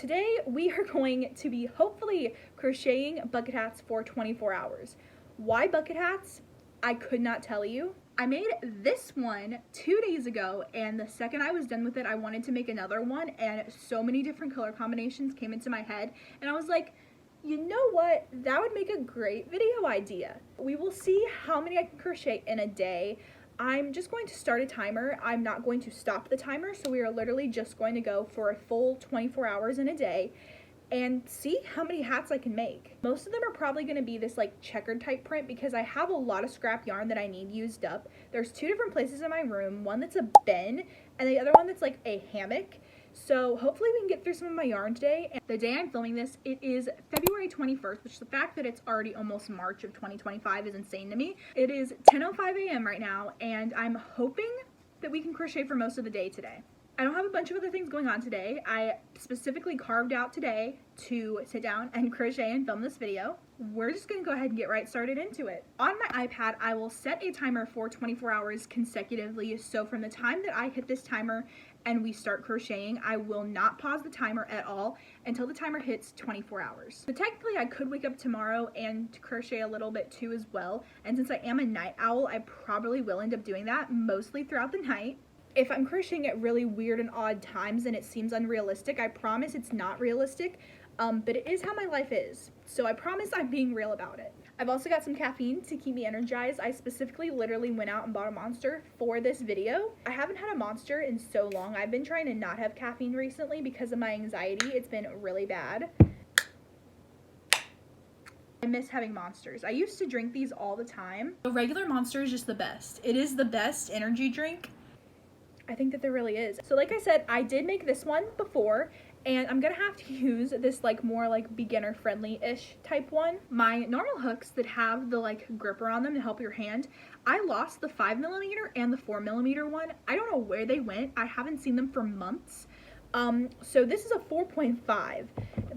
Today we are going to be hopefully crocheting bucket hats for 24 hours. Why bucket hats? I could not tell you. I made this one 2 days ago, and the second I was done with it, I wanted to make another one, and so many different color combinations came into my head, and I was like, you know what? That would make a great video idea. We will see how many I can crochet in a day. I'm just going to start a timer. I'm not going to stop the timer, so we are literally just going to go for a full 24 hours in a day and see how many hats I can make. Most of them are probably going to be this like checkered type print because I have a lot of scrap yarn that I need used up. There's two different places in my room, one that's a bin and the other one that's like a hammock. So hopefully we can get through some of my yarn today. And the day I'm filming this, it is February 21st, which the fact that it's already almost March of 2025 is insane to me. It is 10:05 a.m. right now, and I'm hoping that we can crochet for most of the day today. I don't have a bunch of other things going on today. I specifically carved out today to sit down and crochet and film this video. We're just gonna go ahead and get right started into it. On my iPad, I will set a timer for 24 hours consecutively. So from the time that I hit this timer and we start crocheting, I will not pause the timer at all until the timer hits 24 hours. So technically I could wake up tomorrow and crochet a little bit too as well. And since I am a night owl, I probably will end up doing that mostly throughout the night. If I'm crocheting at really weird and odd times and it seems unrealistic, I promise it's not realistic, but it is how my life is. So I promise I'm being real about it. I've also got some caffeine to keep me energized. I specifically literally went out and bought a Monster for this video. I haven't had a Monster in so long. I've been trying to not have caffeine recently because of my anxiety. It's been really bad. I miss having Monsters. I used to drink these all the time. The regular Monster is just the best. It is the best energy drink. I think that there really is. So like I said, I did make this one before, and I'm gonna have to use this like more like beginner friendly-ish type one. My normal hooks that have the like gripper on them to help your hand, I lost the 5mm and the 4mm one. I don't know where they went. I haven't seen them for months. So this is a 4.5,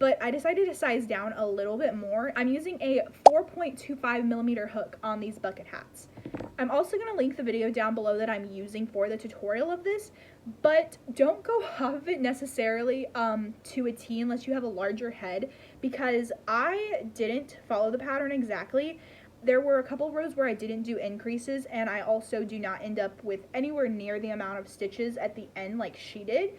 but I decided to size down a little bit more. I'm using a 4.25mm hook on these bucket hats. I'm also going to link the video down below that I'm using for the tutorial of this, but don't go off of it necessarily to a T unless you have a larger head, because I didn't follow the pattern exactly. There were a couple rows where I didn't do increases, and I also do not end up with anywhere near the amount of stitches at the end like she did.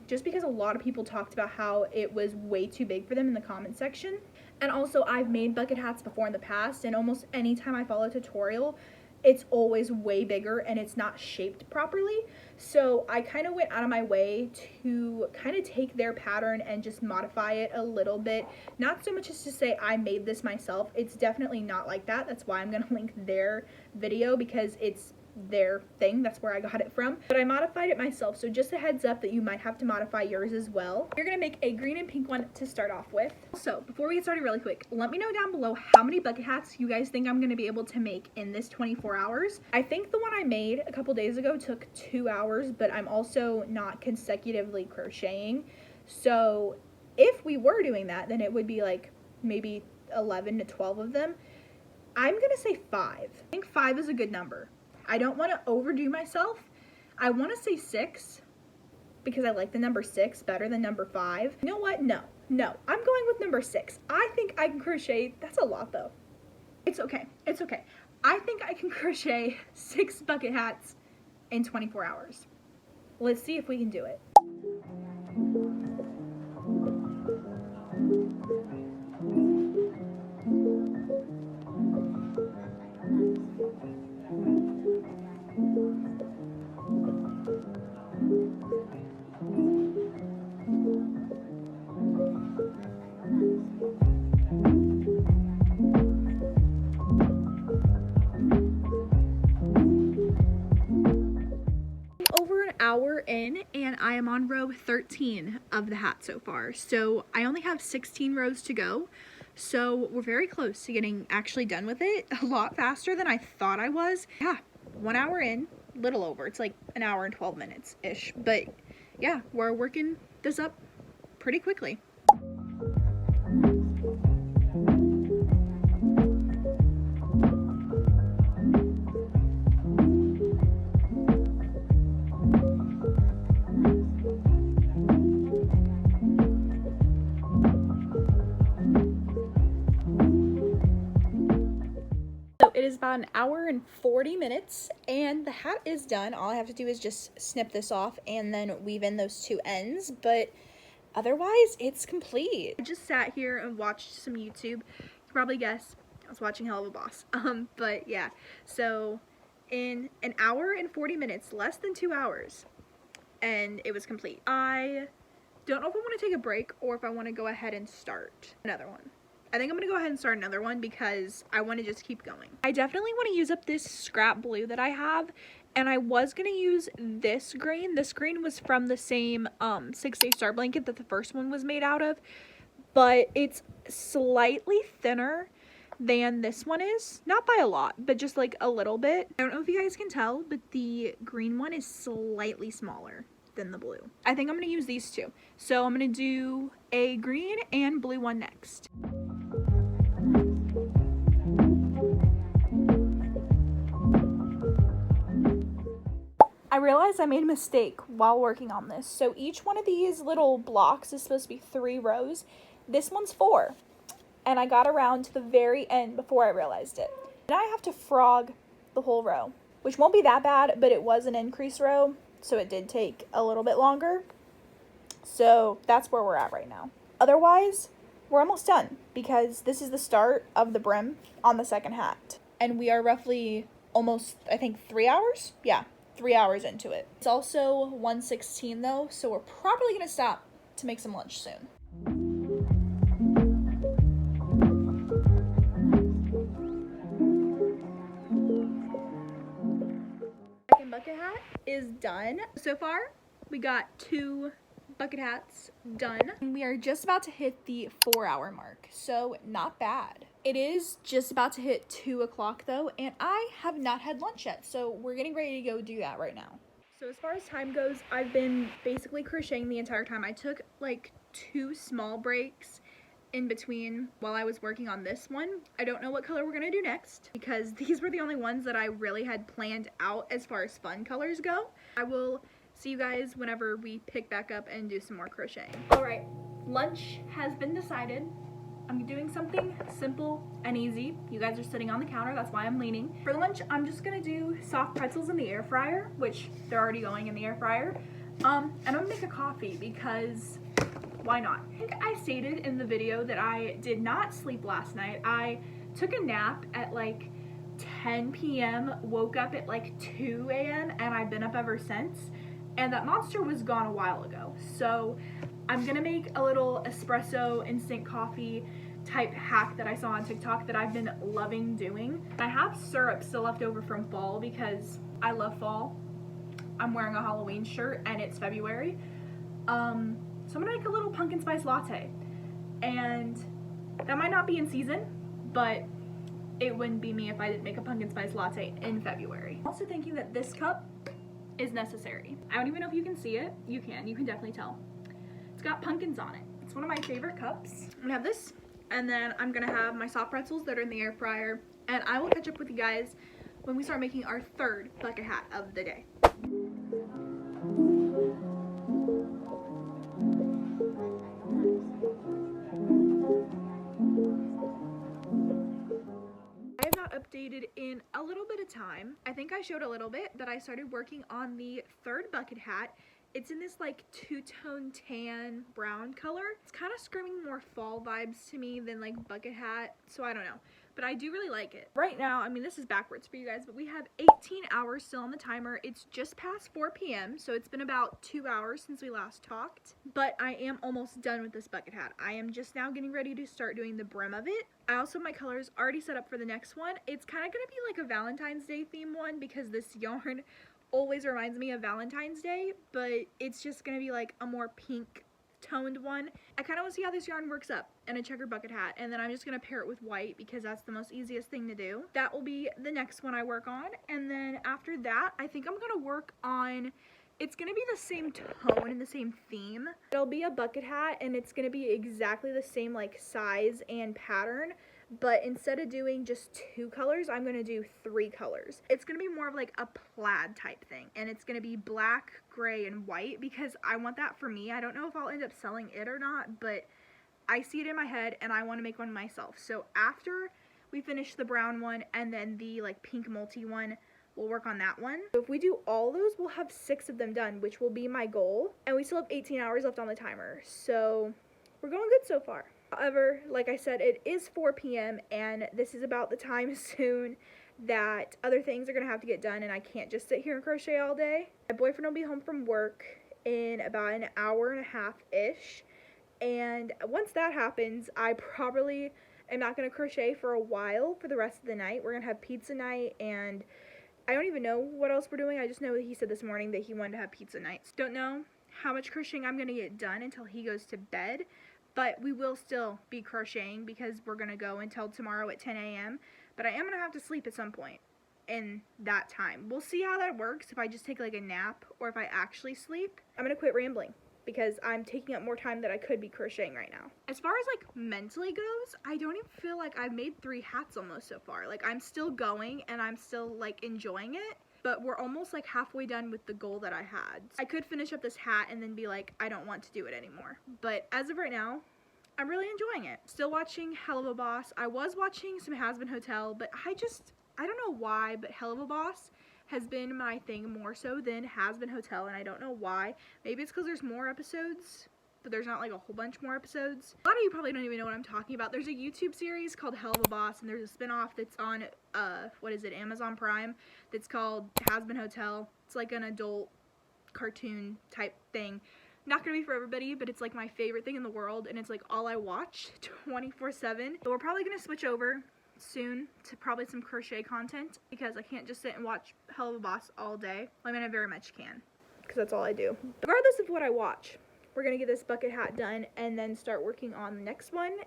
Just because a lot of people talked about how it was way too big for them in the comment section. And also I've made bucket hats before in the past, and almost any time I follow a tutorial, it's always way bigger and it's not shaped properly. So I kind of went out of my way to kind of take their pattern and just modify it a little bit. Not so much as to say I made this myself. It's definitely not like that. That's why I'm going to link their video, because it's their thing. That's where I got it from. But I modified it myself, so just a heads up that you might have to modify yours as well. You're gonna make a green and pink one to start off with. So before we get started, really quick, let me know down below how many bucket hats you guys think I'm gonna be able to make in this 24 hours. I think the one I made a couple days ago took 2 hours, but I'm also not consecutively crocheting. So if we were doing that, then it would be like maybe 11 to 12 of them. I'm gonna say 5. I think 5 is a good number. I don't want to overdo myself. I want to say 6 because I like the number 6 better than number 5. You know what? No, I'm going with number 6. I think I can crochet. That's a lot though. It's okay. It's okay. I think I can crochet 6 bucket hats in 24 hours. Let's see if we can do it. Hour in, and I am on row 13 of the hat so far, so I only have 16 rows to go, so we're very close to getting actually done with it. A lot faster than I thought I was. Yeah, 1 hour in, little over. It's like an hour and 12 minutes ish, but yeah, we're working this up pretty quickly. is about an hour and 40 minutes and the hat is done. All I have to do is just snip this off and then weave in those two ends, but otherwise it's complete. I just sat here and watched some YouTube. You can probably guess I was watching Hell of a Boss. But yeah, so in an hour and 40 minutes, less than 2 hours, and it was complete. I don't know if I want to take a break or if I want to go ahead and start another one. I think I'm going to go ahead and start another one because I want to just keep going. I definitely want to use up this scrap blue that I have, and I was going to use this green. This green was from the same 6-day star blanket that the first one was made out of, but it's slightly thinner than this one is. Not by a lot, but just like a little bit. I don't know if you guys can tell, but the green one is slightly smaller than the blue. I think I'm going to use these two. So I'm going to do a green and blue one next. I realized I made a mistake while working on this. So each one of these little blocks is supposed to be 3 rows. This one's 4. And I got around to the very end before I realized it. Now I have to frog the whole row, which won't be that bad, but it was an increase row, so it did take a little bit longer. So that's where we're at right now. Otherwise, we're almost done because this is the start of the brim on the second hat. And we are roughly almost, I think, 3 hours? Yeah, 3 hours into it. It's also 1:16 though, so we're probably gonna stop to make some lunch soon. Bucket hat is done. So far, we got 2 bucket hats done. And we are just about to hit the 4-hour mark, so not bad. It is just about to hit 2 o'clock though, and I have not had lunch yet, so we're getting ready to go do that right now. So as far as time goes, I've been basically crocheting the entire time. I took like 2 small breaks in between while I was working on this one. I don't know what color we're gonna do next because these were the only ones that I really had planned out as far as fun colors go. I will see you guys whenever we pick back up and do some more crocheting. All right, lunch has been decided. I'm doing something simple and easy. You guys are sitting on the counter, that's why I'm leaning. For lunch, I'm just gonna do soft pretzels in the air fryer, which they're already going in the air fryer. And I'm gonna make a coffee because why not? I think I stated in the video that I did not sleep last night. I took a nap at like 10 p.m., woke up at like 2 a.m., and I've been up ever since. And that monster was gone a while ago. So I'm gonna make a little espresso instant coffee type hack that I saw on TikTok that I've been loving doing. I have syrup still left over from fall because I love fall. I'm wearing a Halloween shirt and it's February. So I'm gonna make a little pumpkin spice latte, and that might not be in season, but it wouldn't be me if I didn't make a pumpkin spice latte in February. I'm also thinking that this cup is necessary. I don't even know if you can see it. You can definitely tell. It's got pumpkins on it. It's one of my favorite cups. I'm gonna have this, and then I'm gonna have my soft pretzels that are in the air fryer, and I will catch up with you guys when we start making our 3rd bucket hat of the day. Updated in a little bit of time. I think I showed a little bit that I started working on the 3rd bucket hat. It's in this like 2-tone tan brown color. It's kind of screaming more fall vibes to me than like bucket hat, so I don't know, but I do really like it. Right now, I mean, this is backwards for you guys, but we have 18 hours still on the timer. It's just past 4 p.m., so it's been about 2 hours since we last talked, but I am almost done with this bucket hat. I am just now getting ready to start doing the brim of it. I also have my colors already set up for the next one. It's kind of going to be like a Valentine's Day theme one because this yarn always reminds me of Valentine's Day, but it's just going to be like a more pink toned one. I kind of want to see how this yarn works up in a checker bucket hat, and then I'm just going to pair it with white because that's the most easiest thing to do. That will be the next one I work on, and then after that, I think I'm going to work on, it's going to be the same tone and the same theme. It'll be a bucket hat, and it's going to be exactly the same like size and pattern, but instead of doing just 2 colors, I'm going to do 3 colors. It's going to be more of like a plaid type thing, and it's going to be black, gray, and white because I want that for me. I don't know if I'll end up selling it or not, but I see it in my head and I want to make one myself. So after we finish the brown one, and then the like pink multi one, we'll work on that one. So if we do all those, we'll have 6 of them done, which will be my goal. And we still have 18 hours left on the timer. So we're going good so far. However, like I said, it is 4 p.m. and this is about the time soon that other things are going to have to get done, and I can't just sit here and crochet all day. My boyfriend will be home from work in about an hour and a half-ish. And once that happens, I probably am not going to crochet for a while for the rest of the night. We're going to have pizza night, and I don't even know what else we're doing. I just know that he said this morning that he wanted to have pizza nights. Don't know how much crocheting I'm going to get done until he goes to bed, but we will still be crocheting because we're going to go until tomorrow at 10 a.m. But I am going to have to sleep at some point in that time. We'll see how that works, if I just take like a nap or if I actually sleep. I'm going to quit rambling because I'm taking up more time than I could be crocheting right now. As far as like mentally goes, I don't even feel like I've made 3 hats almost so far. Like I'm still going and I'm still like enjoying it, but we're almost like halfway done with the goal that I had. I could finish up this hat and then be like, I don't want to do it anymore. But as of right now, I'm really enjoying it. Still watching Hell of a Boss. I was watching some Has Been Hotel, but I don't know why, but Hell of a Boss has been my thing more so than Has Been Hotel, and I don't know why. Maybe it's because there's more episodes, but there's not like a whole bunch more episodes. A lot of you probably don't even know what I'm talking about. There's a YouTube series called Hell of a Boss, and there's a spinoff that's on, Amazon Prime, that's called Has Been Hotel. It's like an adult cartoon type thing. Not gonna be for everybody, but it's like my favorite thing in the world, and it's like all I watch 24/7. But we're probably gonna switch over soon to probably some crochet content because I can't just sit and watch Hell of a Boss all day. I mean, I very much can because that's all I do. Regardless of what I watch, we're gonna get this bucket hat done and then start working on the next one.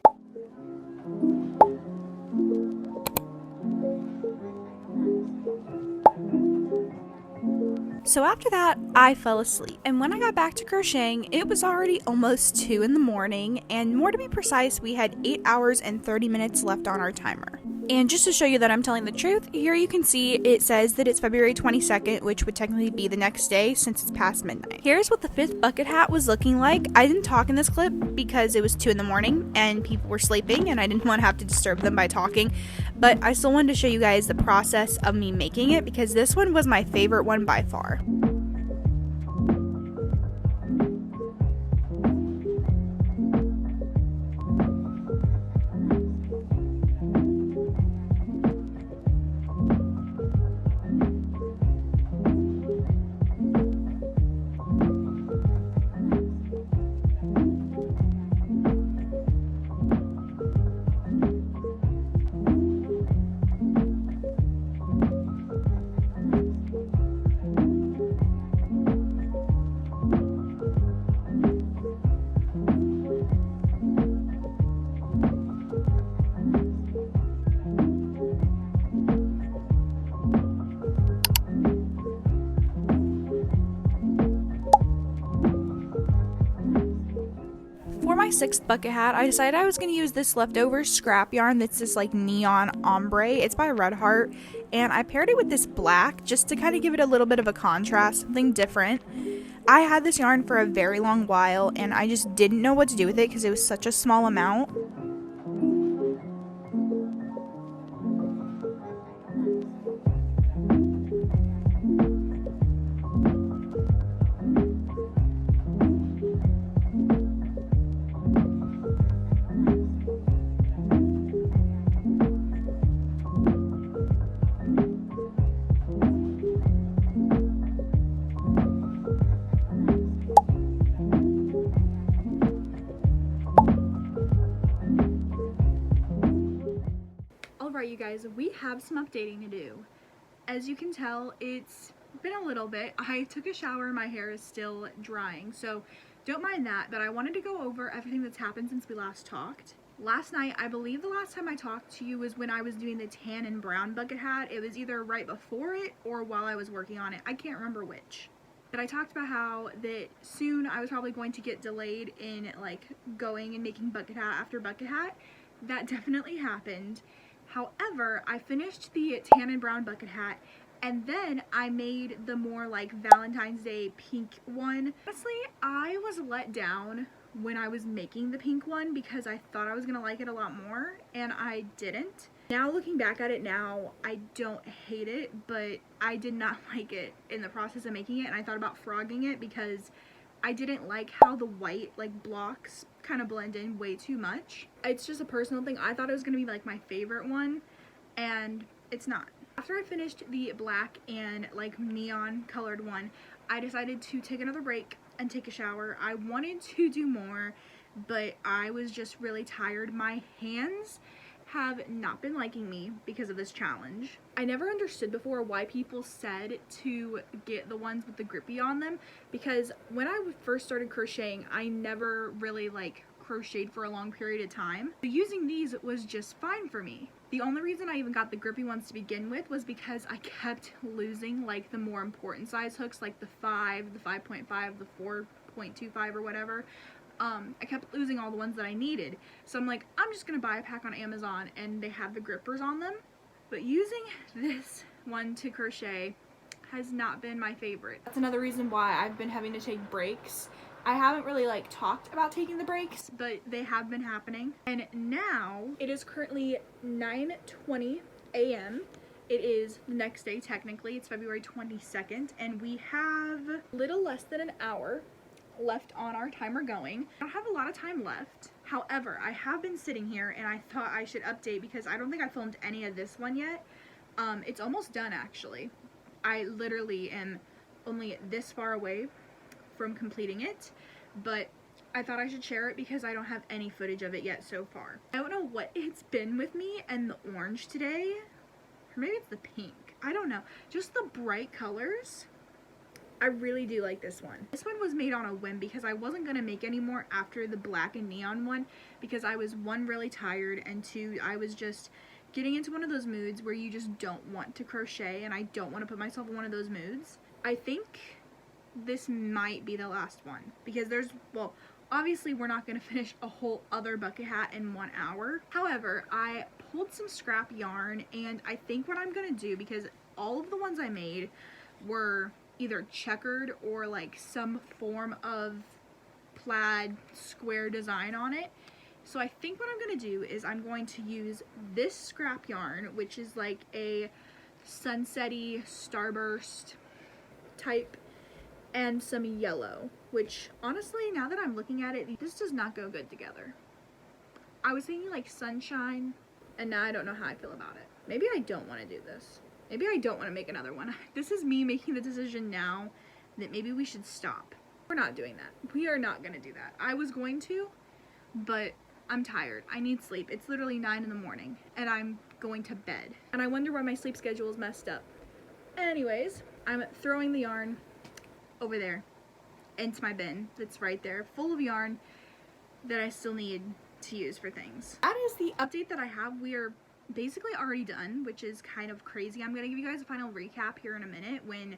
So after that, I fell asleep, and when I got back to crocheting, it was already almost 2 in the morning, and more to be precise, we had 8 hours and 30 minutes left on our timer. And just to show you that I'm telling the truth, here you can see it says that it's February 22nd, which would technically be the next day since it's past midnight. Here's what the 5th bucket hat was looking like. I didn't talk in this clip because it was 2 in the morning and people were sleeping and I didn't want to have to disturb them by talking, but I still wanted to show you guys the process of me making it because this one was my favorite one by far. For my 6th bucket hat, I decided I was going to use this leftover scrap yarn that's this like neon ombre. It's by Red Heart, and I paired it with this black just to kind of give it a little bit of a contrast, something different. I had this yarn for a very long while, and I just didn't know what to do with it because it was such a small amount. Alright you guys, we have some updating to do. As you can tell, it's been a little bit. I took a shower, my hair is still drying, so don't mind that, but I wanted to go over everything that's happened since we last talked. Last night, I believe the last time I talked to you was when I was doing the tan and brown bucket hat. It was either right before it or while I was working on it. I can't remember which. But I talked about how that soon I was probably going to get delayed in like going and making bucket hat after bucket hat. That definitely happened. However, I finished the tan and brown bucket hat, and then I made the more like Valentine's Day pink one. Honestly, I was let down when I was making the pink one because I thought I was gonna like it a lot more, and I didn't. Now looking back at it now, I don't hate it, but I did not like it in the process of making it, and I thought about frogging it because I didn't like how the white like blocks kind of blend in way too much. It's just a personal thing. I thought it was gonna be like my favorite one, and it's not. After I finished the black and like neon colored one, I decided to take another break and take a shower. I wanted to do more, but I was just really tired. My hands have not been liking me because of this challenge. I never understood before why people said to get the ones with the grippy on them, because when I first started crocheting, I never really like crocheted for a long period of time. But using these was just fine for me. The only reason I even got the grippy ones to begin with was because I kept losing like the more important size hooks, like the 5, the 5.5, the 4.25 or whatever. I kept losing all the ones that I needed. So I'm like, I'm just gonna buy a pack on Amazon, and they have the grippers on them. But using this one to crochet has not been my favorite. That's another reason why I've been having to take breaks. I haven't really like talked about taking the breaks, but they have been happening. And now it is currently 9:20 a.m. It is the next day technically. It's February 22nd, and we have a little less than an hour left on our timer going. I don't have a lot of time left. However, I have been sitting here and I thought I should update because I don't think I filmed any of this one yet. It's almost done actually. I literally am only this far away from completing it, but I thought I should share it because I don't have any footage of it yet so far. I don't know what it's been with me and the orange today, or maybe it's the pink. I don't know. Just the bright colors. I really do like this one. This one was made on a whim because I wasn't going to make any more after the black and neon one because I was, one, really tired, and two, I was just getting into one of those moods where you just don't want to crochet, and I don't want to put myself in one of those moods. I think this might be the last one because there's, well, obviously we're not going to finish a whole other bucket hat in 1 hour. However, I pulled some scrap yarn, and I think what I'm going to do, because all of the ones I made were either checkered or like some form of plaid square design on it. So I think what I'm going to do is I'm going to use this scrap yarn, which is like a sunsetty starburst type, and some yellow, which honestly, now that I'm looking at it, this does not go good together. I was thinking like sunshine, and now I don't know how I feel about it. Maybe I don't want to do this. Maybe I don't want to make another one. This is me making the decision now that maybe we should stop. We're not doing that. We are not going to do that. I was going to, but I'm tired. I need sleep. It's literally 9 in the morning, and I'm going to bed. And I wonder why my sleep schedule is messed up. Anyways, I'm throwing the yarn over there into my bin that's right there, full of yarn that I still need to use for things. That is the update that I have. We are basically already done, which is kind of crazy. I'm gonna give you guys a final recap here in a minute when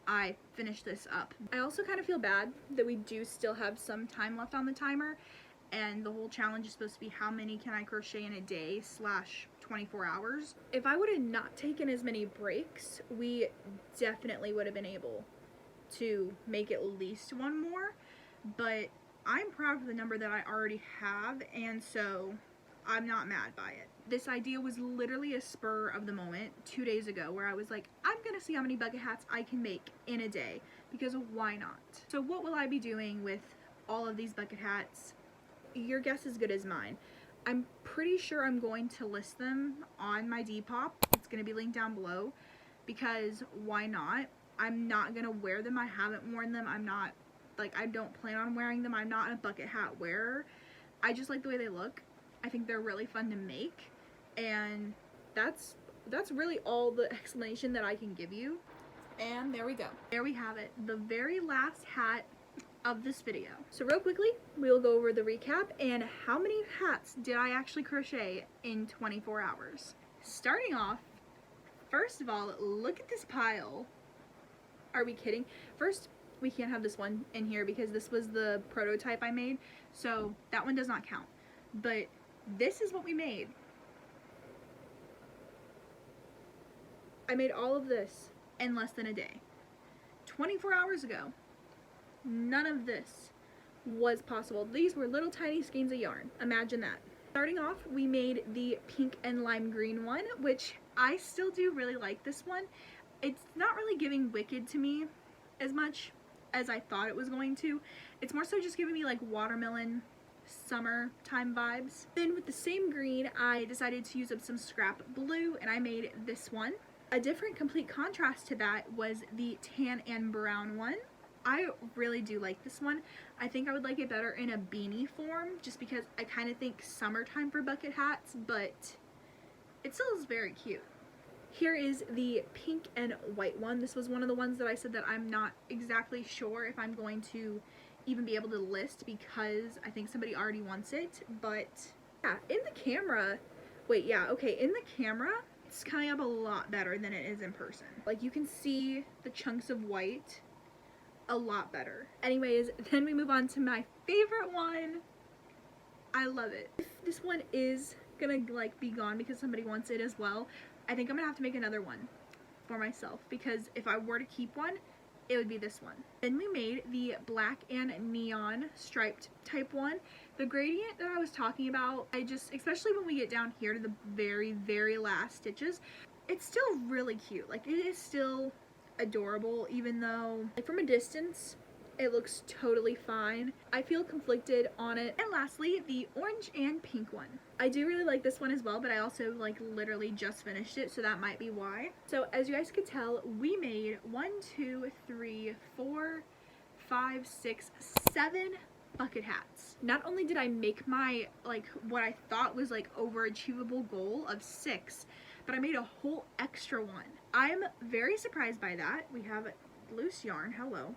I finish this up. I also kind of feel bad that we do still have some time left on the timer, and the whole challenge is supposed to be how many can I crochet in a day / 24 hours. If I would have not taken as many breaks, we definitely would have been able to make at least one more, but I'm proud of the number that I already have, and so I'm not mad by it. This idea was literally a spur of the moment 2 days ago where I was like, I'm gonna see how many bucket hats I can make in a day, because why not? So what will I be doing with all of these bucket hats? Your guess is good as mine. I'm pretty sure I'm going to list them on my Depop. It's gonna be linked down below, because why not? I'm not gonna wear them. I haven't worn them. I'm not, like, I don't plan on wearing them. I'm not a bucket hat wearer. I just like the way they look. I think they're really fun to make, and that's really all the explanation that I can give you. And there we go. There we have it. The very last hat of this video. So real quickly, we'll go over the recap and how many hats did I actually crochet in 24 hours. Starting off, first of all, look at this pile. Are we kidding? First, we can't have this one in here because this was the prototype I made, so that one does not count. But this is what we made. I made all of this in less than a day. 24 hours ago, none of this was possible. These were little tiny skeins of yarn. Imagine that. Starting off, we made the pink and lime green one, which I still do really like this one. It's not really giving Wicked to me as much as I thought it was going to. It's more so just giving me like watermelon summertime vibes. Then with the same green, I decided to use up some scrap blue and I made this one. A different complete contrast to that was the tan and brown one. I really do like this one. I think I would like it better in a beanie form just because I kind of think summertime for bucket hats, but it still is very cute. Here is the pink and white one. This was one of the ones that I said that I'm not exactly sure if I'm going to even be able to list because I think somebody already wants it, but yeah, in the camera, wait, yeah, okay, in the camera, it's coming up a lot better than it is in person. Like, you can see the chunks of white a lot better. Anyways, then we move on to my favorite one. I love it. If this one is gonna like be gone because somebody wants it as well, I think I'm gonna have to make another one for myself because if I were to keep one, it would be this one. Then we made the black and neon striped type one. The gradient that I was talking about, especially when we get down here to the very, very last stitches, it's still really cute. Like, it is still adorable, even though like from a distance it looks totally fine. I feel conflicted on it. And lastly, the orange and pink one. I do really like this one as well, but I also like literally just finished it, so that might be why. So as you guys could tell, we made 1, 2, 3, 4, 5, 6, 7 bucket hats. Not only did I make my like what I thought was like overachievable goal of 6, but I made a whole extra one. I'm very surprised by that. We have loose yarn, hello.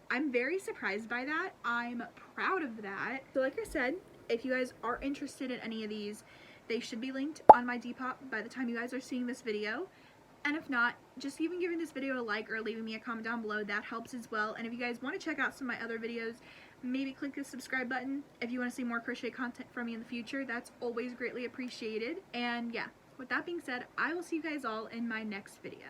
I'm very surprised by that. I'm proud of that. So like I said, if you guys are interested in any of these, they should be linked on my Depop by the time you guys are seeing this video. And if not, just even giving this video a like or leaving me a comment down below, that helps as well. And if you guys want to check out some of my other videos, maybe click the subscribe button. If you want to see more crochet content from me in the future, that's always greatly appreciated. And yeah, with that being said, I will see you guys all in my next video.